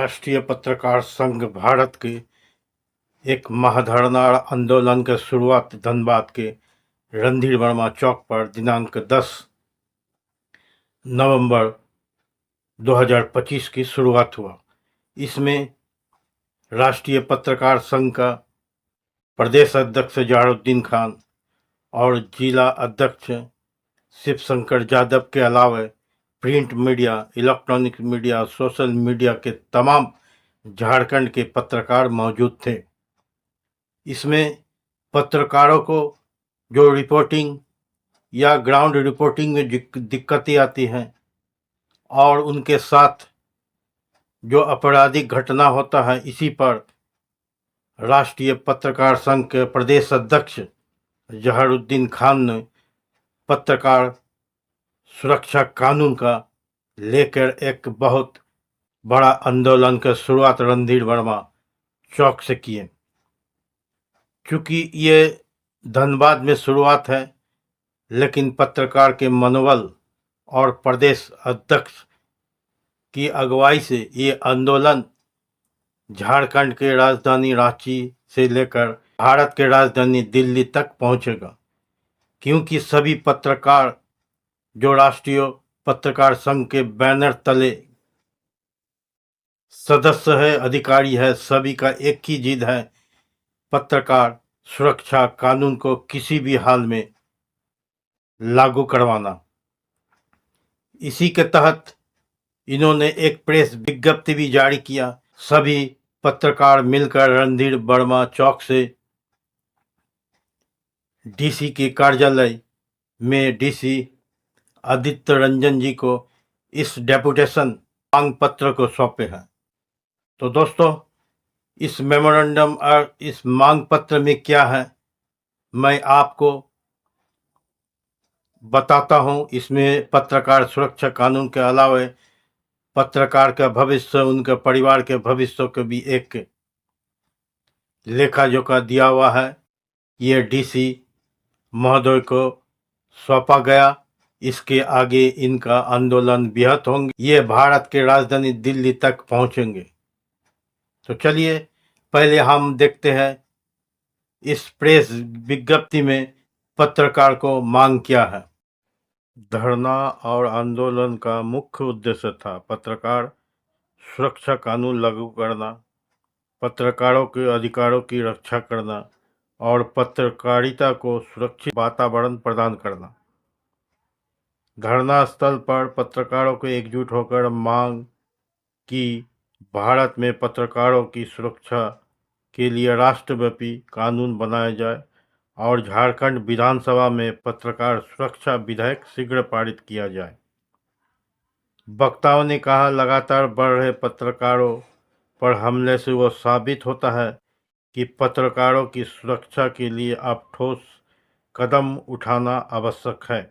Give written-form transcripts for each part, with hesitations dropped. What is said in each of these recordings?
राष्ट्रीय पत्रकार संघ भारत के एक महाधरना आंदोलन के शुरुआत धनबाद के रणधीर वर्मा चौक पर दिनांक 10 नवंबर 2025 की शुरुआत हुआ। इसमें राष्ट्रीय पत्रकार संघ का प्रदेश अध्यक्ष जहारुद्दीन खान और जिला अध्यक्ष शिवशंकर यादव के अलावा print media, electronic media, social media के तमाम झारखंड के पत्रकार मौजूद थे। इसमें पत्रकारों को जो रिपोर्टिंग या ग्राउंड रिपोर्टिंग में दिक्कतें आती हैं और उनके साथ जो आपराधिक घटना होता है, इसी पर राष्ट्रीय पत्रकार संघ के प्रदेश अध्यक्ष जहारुद्दीन खान ने पत्रकार सुरक्षा कानून का लेकर एक बहुत बड़ा आंदोलन की शुरुआत रणधीर वर्मा चौक से किए। चूँकि ये धनबाद में शुरुआत है, लेकिन पत्रकार के मनोबल और प्रदेश अध्यक्ष की अगुवाई से ये आंदोलन झारखंड के राजधानी रांची से लेकर भारत के राजधानी दिल्ली तक पहुंचेगा, क्योंकि सभी पत्रकार जो राष्ट्रीय पत्रकार संघ के बैनर तले सदस्य है, अधिकारी है, सभी का एक ही जिद है, पत्रकार सुरक्षा कानून को किसी भी हाल में लागू करवाना। इसी के तहत इन्होंने एक प्रेस विज्ञप्ति भी जारी किया। सभी पत्रकार मिलकर रणधीर वर्मा चौक से डीसी के कार्यालय में डीसी आदित्य रंजन जी को इस डेपुटेशन मांग पत्र को सौंपे हैं। तो दोस्तों, इस मेमोरेंडम और इस मांग पत्र में क्या है, मैं आपको बताता हूं। इसमें पत्रकार सुरक्षा कानून के अलावा पत्रकार का भविष्य, उनके परिवार के भविष्य को भी एक लेखा जोखा दिया हुआ है। ये डीसी महोदय को सौंपा गया। इसके आगे इनका आंदोलन व्याहत होंगे, ये भारत के राजधानी दिल्ली तक पहुंचेंगे। तो चलिए पहले हम देखते हैं इस प्रेस विज्ञप्ति में पत्रकार को मांग क्या है। धरना और आंदोलन का मुख्य उद्देश्य था पत्रकार सुरक्षा कानून लागू करना, पत्रकारों के अधिकारों की रक्षा करना और पत्रकारिता को सुरक्षित वातावरण प्रदान करना। धरना स्थल पर पत्रकारों को एकजुट होकर मांग की भारत में पत्रकारों की सुरक्षा के लिए राष्ट्रव्यापी कानून बनाया जाए और झारखंड विधानसभा में पत्रकार सुरक्षा विधेयक शीघ्र पारित किया जाए। वक्ताओं ने कहा, लगातार बढ़ रहे पत्रकारों पर हमले से वो साबित होता है कि पत्रकारों की सुरक्षा के लिए अब ठोस कदम उठाना आवश्यक है।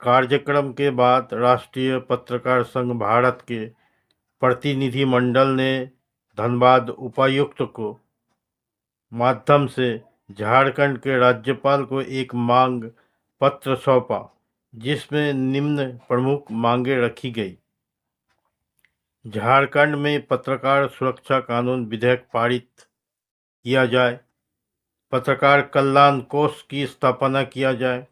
कार्यक्रम के बाद राष्ट्रीय पत्रकार संघ भारत के प्रतिनिधिमंडल ने धनबाद उपायुक्त को माध्यम से झारखंड के राज्यपाल को एक मांग पत्र सौंपा, जिसमें निम्न प्रमुख मांगे रखी गई। झारखंड में पत्रकार सुरक्षा कानून विधेयक पारित किया जाए, पत्रकार कल्याण कोष की स्थापना किया जाए,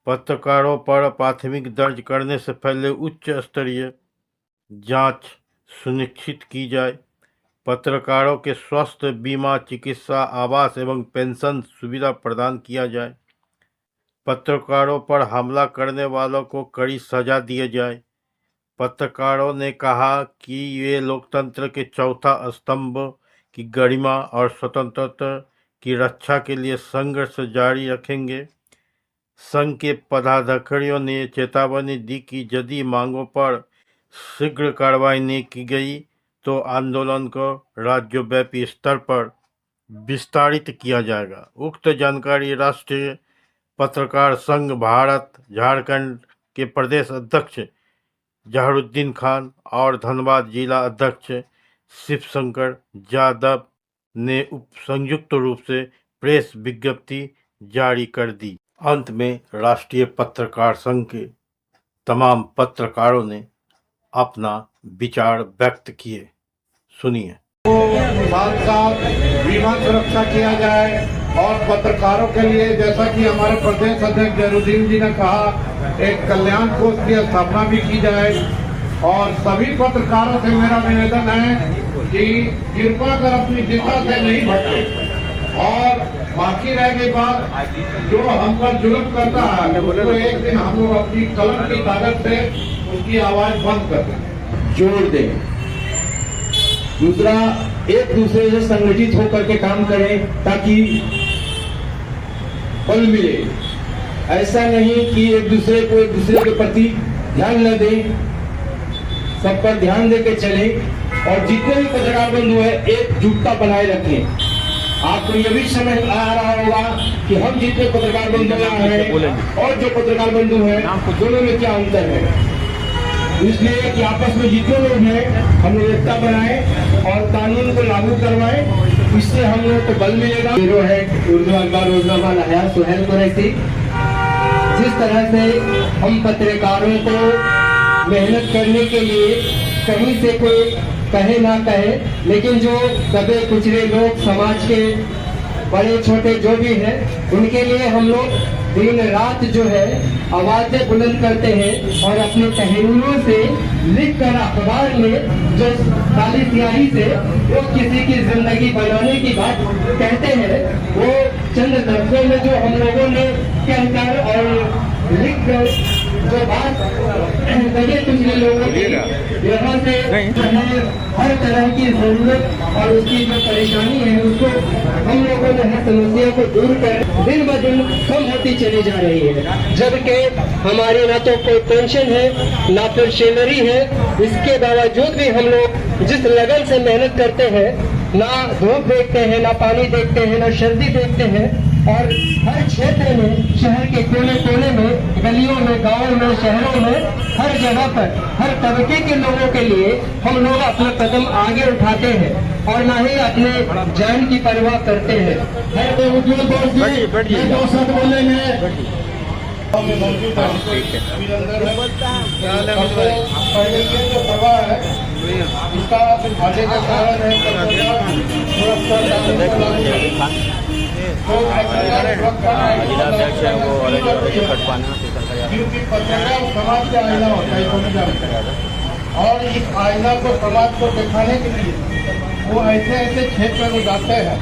पत्रकारों पर प्राथमिक दर्ज करने से पहले उच्च स्तरीय जांच सुनिश्चित की जाए, पत्रकारों के स्वास्थ्य बीमा, चिकित्सा, आवास एवं पेंशन सुविधा प्रदान किया जाए, पत्रकारों पर हमला करने वालों को कड़ी सजा दी जाए। पत्रकारों ने कहा कि ये लोकतंत्र के चौथा स्तंभ की गरिमा और स्वतंत्रता की रक्षा के लिए संघर्ष जारी रखेंगे। संघ के पदाधिकारियों ने चेतावनी दी कि यदि मांगों पर शीघ्र कार्रवाई नहीं की गई तो आंदोलन को राज्यव्यापी स्तर पर विस्तारित किया जाएगा। उक्त जानकारी राष्ट्रीय पत्रकार संघ भारत झारखंड के प्रदेश अध्यक्ष जहारुद्दीन खान और धनबाद जिला अध्यक्ष शिवशंकर यादव ने संयुक्त रूप से प्रेस विज्ञप्ति जारी कर दी। अंत में राष्ट्रीय पत्रकार संघ के तमाम पत्रकारों ने अपना विचार व्यक्त किए। सुनिए। साथ साथ बीमा सुरक्षा किया जाए और पत्रकारों के लिए, जैसा कि हमारे प्रदेश अध्यक्ष जैनुद्दीन जी ने कहा, एक कल्याण कोष की स्थापना भी की जाए। और सभी पत्रकारों से मेरा निवेदन है कि कृपा कर अपनी दिशा से नहीं भटके, और बाकी रह गई बात, जो हम पर जुल्म करता है उसको एक दिन हम लोग अपनी कलम की ताकत से उसकी आवाज बंद कर दें, जोड़ दें। दूसरा, एक दूसरे से संगठित होकर के काम करें ताकि बल मिले। ऐसा नहीं कि एक दूसरे के प्रति ध्यान न दें, सब पर ध्यान देकर चले और जितने भी पत्रकार बंधु है एकजुटता बनाए रखें। आपको यह भी समझ आ रहा होगा कि हम जितने पत्रकार बंधु हैं और जो पत्रकार बंधु हैं दोनों में क्या अंतर है। इसलिए कि आपस में जितने लोग हैं हम लोग एकता बनाएं और कानून को लागू करवाएं, इससे हम लोग को बल मिलेगा। हीरो है उर्दू अखबार रोजनामा लाया सुहेल कुरैशी। जिस तरह से हम पत्रकारों को मेहनत करने के लिए कहीं से कोई कहे ना कहे, लेकिन जो दबे कुचले लोग समाज के बड़े छोटे जो भी हैं उनके लिए हम लोग दिन रात जो है आवाजें बुलंद करते हैं और अपने तहरीरों से लिखकर अखबार में जो काली स्याही से वो किसी की जिंदगी बनाने की बात कहते हैं, वो चंद लफ्जों में जो हम लोगों ने कहकर और लिखकर जो बात दबे कुचले लोगों की यहाँ से हर तरह की जरूरत और उसकी जो परेशानी है उसको हम लोगों ने हर समस्या को दूर कर दिन ब दिन कम होती चली जा रही है। जबकि हमारी ना तो कोई पेंशन है ना फिर सैलरी है, इसके बावजूद भी हम लोग जिस लगन से मेहनत करते हैं, ना धूप देखते हैं, ना पानी देखते हैं, ना सर्दी देखते हैं, और हर क्षेत्र में, शहर के कोने कोने में, गलियों में, गांवों में, शहरों में, हर जगह पर हर तबके के लोगों के लिए हम लोग अपना कदम आगे उठाते हैं और ना ही अपने जान की परवाह करते हैं। दो शब्द बोलेंगे। पहले जो प्रवाह है इसका आगे का कारण जिलाध्यक्ष है वो क्योंकि पत्रकार समाज का आईना होता है, समझ जानते हैं। और इस आईना को समाज को दिखाने के लिए वो ऐसे ऐसे क्षेत्र में जाते हैं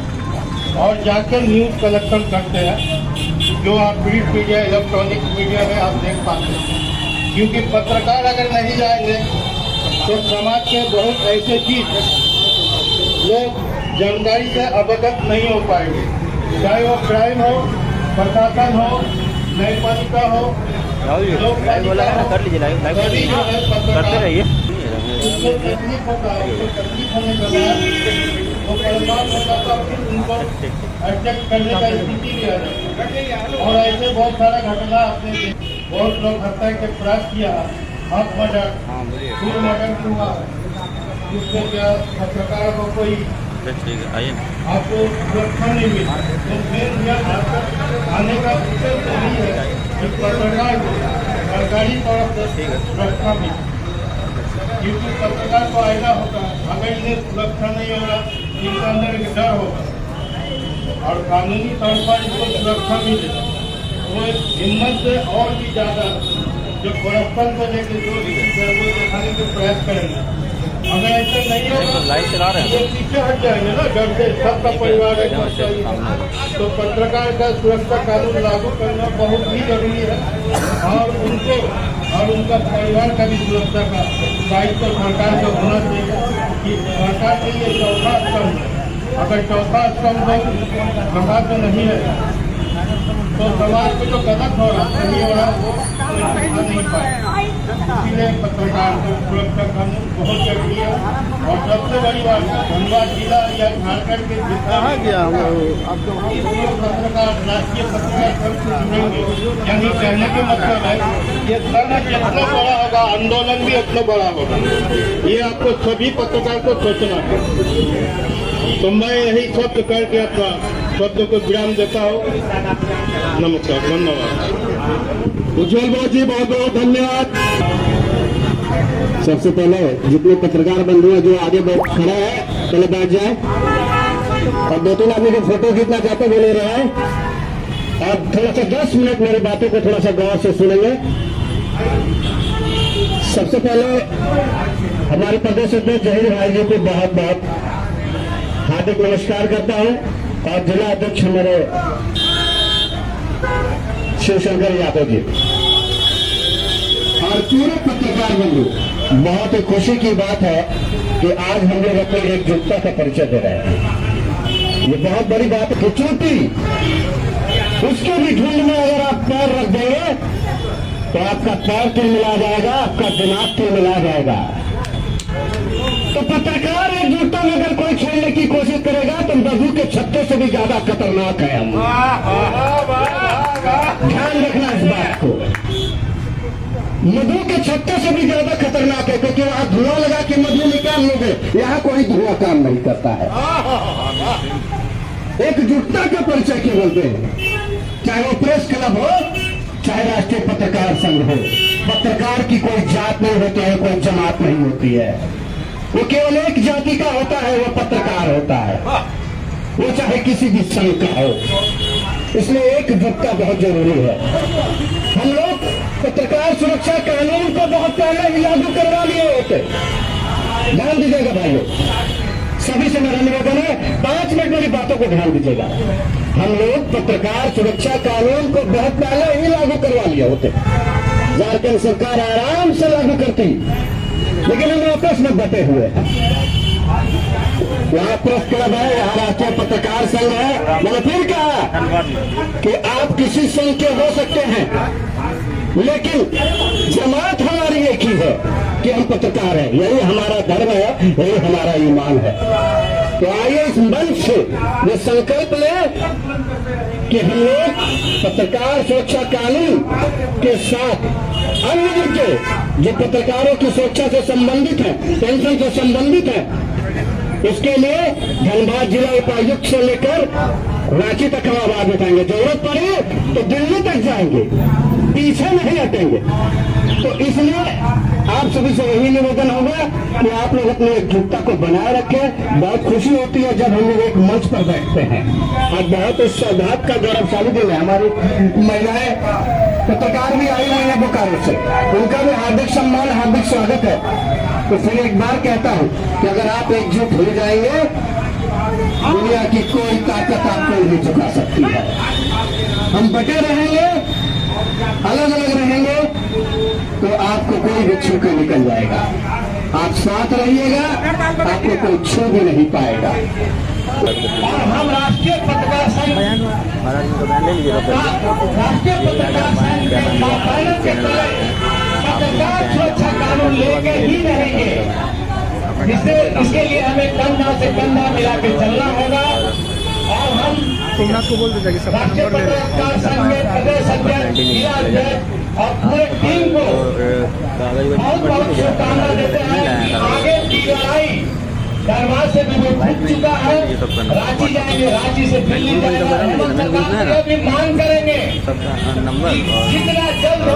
और जाकर न्यूज़ कलेक्शन करते हैं, जो आप प्रिंट मीडिया, इलेक्ट्रॉनिक मीडिया में आप देख पाते हैं। क्योंकि पत्रकार अगर नहीं जाएंगे तो समाज के बहुत ऐसे चीज लोग जानकारी से अवगत नहीं हो पाएंगे, चाहे वो क्राइम हो, प्रशासन हो, न्यायपालिका हो, करते रहिए। उसको तकलीफ होता है, उसको तकलीफ होने के बाद वो परेशान हो जाता है, फिर उनको एडजस्ट करने का स्थिति भी आ जाती है। और ऐसे बहुत सारा घटना आपने बहुत लोग हत्या के प्रयास किया, हाथ मर्डर, खुद मर्डर हुआ, जिससे क्या पत्रकारों को कोई आपको सुरक्षा नहीं मिली। तो फिर आने का उद्देश्य यही है कि पत्रकार को सरकारी तौर से सुरक्षा मिले, क्योंकि पत्रकार को आईना होता है। अगर इन्हें सुरक्षा नहीं होगा, इनके अंदर एक डर होगा और कानूनी तौर पर इनको सुरक्षा मिले तो हिम्मत से और भी ज्यादा जो करप्शन को लेकर जो दिखाने के प्रयास करेंगे। अगर ऐसा नहीं होगा तो पीछे हट जाएंगे ना, डर से सबका परिवार है, तो पत्रकार का सुरक्षा कानून लागू करना बहुत ही जरूरी है और उनको और उनका परिवार का भी सुरक्षा का दायित्व सरकार को होना चाहिए कि सरकार के लिए चौथा स्तंभ है। अगर चौथा स्तंभ समाज में नहीं है तो समाज में जो गलत हो रहा नहीं हो रहा वो नहीं पाए। इसलिए पत्रकार को सुरक्षा कानून बहुत जरूरी है। और सबसे बड़ी बात, धनबाद जिला या झारखंड के पत्रकार राष्ट्रीय पत्रकार संघ से जुड़ेंगे, यानी कहने के मतलब है ये संघ जितना बड़ा होगा आंदोलन भी उतना बड़ा होगा। ये आपको सभी पत्रकार को सोचना है। तो मैं यही शब्द करके अपना शब्द को विराम देता हूँ। नमस्कार, धन्यवाद। उज्जवल जी बहुत बहुत धन्यवाद। सबसे पहले जितने पत्रकार बंधु हैं जो आगे बैठ खड़े हैं पहले बैठ जाए और 2-3 आदमी की फोटो खींचना चाहते वो ले रहे हैं। अब थोड़ा सा 10 मिनट मेरी बातों को थोड़ा सा गौर से सुनेंगे। सबसे पहले हमारे प्रदेश अध्यक्ष जहीर भाई जी को बहुत बहुत हार्दिक नमस्कार करता हूं और जिला अध्यक्ष हमारे शिवशंकर यादव जी और पूरे पत्रकार बंधु, बहुत ही खुशी की बात है कि आज हम लोग अपनी एकजुटता का परिचय दे रहे हैं। ये बहुत बड़ी बात है कि चोटी उसके भी झुंड में अगर आप पैर रख देंगे तो आपका पैर तिलमिला जाएगा, आपका दिमाग तिलमिला जाएगा। तो पत्रकार एकजुटता में अगर कोई छोड़ने की कोशिश करेगा तो मधु के छत्ते से भी ज्यादा खतरनाक है हम। ध्यान रखना इस बात को, मधु के छत्ते से भी ज्यादा खतरनाक है, क्योंकि वहां धुआं लगा के मधु निकाल लोगे, यहाँ कोई धुआं काम नहीं करता है। एकजुटता का परिचय क्यों बोलते हैं? चाहे वो प्रेस क्लब हो, चाहे राष्ट्रीय पत्रकार संघ हो, पत्रकार की कोई जात नहीं होती है, कोई जमात नहीं होती है, वो केवल एक जाति का होता है, वो पत्रकार होता है, वो चाहे किसी भी संघ का हो। इसलिए एकजुटता बहुत जरूरी है। हम लोग पत्रकार सुरक्षा कानून को बहुत पहले ही लागू करवा लिए होते। ध्यान दीजिएगा भाइयों, सभी से मेरा निवेदन है, 5 मिनट मेरी बातों को ध्यान दीजिएगा। हम लोग पत्रकार सुरक्षा कानून को बहुत पहले ही लागू करवा लिए होते। झारखंड सरकार आराम से लागू करती, लेकिन हम आपस में बटे हुए हैं। यहाँ प्रेस क्लब है, यहाँ राष्ट्रीय पत्रकार संघ है। मैंने फिर कहा कि आप किसी संघ के हो सकते हैं, लेकिन जमात हमारी एक ही है कि हम पत्रकार हैं। यही हमारा धर्म है, यही हमारा ईमान है। तो आइए इस मंच से ये संकल्प लें कि हम लोग पत्रकार सुरक्षा कानून के साथ अन्य मुद्दे जो पत्रकारों की सुरक्षा से संबंधित है, पेंशन से संबंधित है, इसके लिए धनबाद जिला उपायुक्त से लेकर रांची तक हम आवाज उठाएंगे। जरूरत पड़ी तो दिल्ली तक जाएंगे, पीछे नहीं हटेंगे। तो इसलिए आप सभी से यही निवेदन होगा कि आप लोग अपनी एकजुटता को बनाए रखें। बहुत खुशी होती है जब हम लोग एक मंच पर बैठते हैं। आज बहुत इस सौभाग्य का गौरवशाली दिन है। हमारी महिलाएं पत्रकार भी आई हुई है बोकारो से, उनका भी हार्दिक सम्मान, हार्दिक स्वागत है। तो फिर एक बार कहता हूं कि अगर आप एकजुट हो जाएंगे, दुनिया की कोई ताकत आपको नहीं झुका सकती है। हम बटे रहेंगे, अलग अलग रहेंगे, तो आपको कोई भी छू के निकल जाएगा। आप साथ रहिएगा, आपको कोई छू भी नहीं पाएगा। और हम राष्ट्रीय पत्रकार संघ पत्रकार सुरक्षा कानून लेके ही रहेंगे। इसके लिए हमें कंधा से कंधा मिला के चलना होगा। और हम राष्ट्रीय पत्रकार संघ में प्रदेश अध्यक्ष, जिला अध्यक्ष और पूरे टीम को बहुत बहुत शुभकामना देते हैं। आगे की लड़ाई दरबार से भी फूट चुका है, रांची जाएंगे, रांची से दिल्ली जाएंगे, भी मांग करेंगे जितना जल्द हो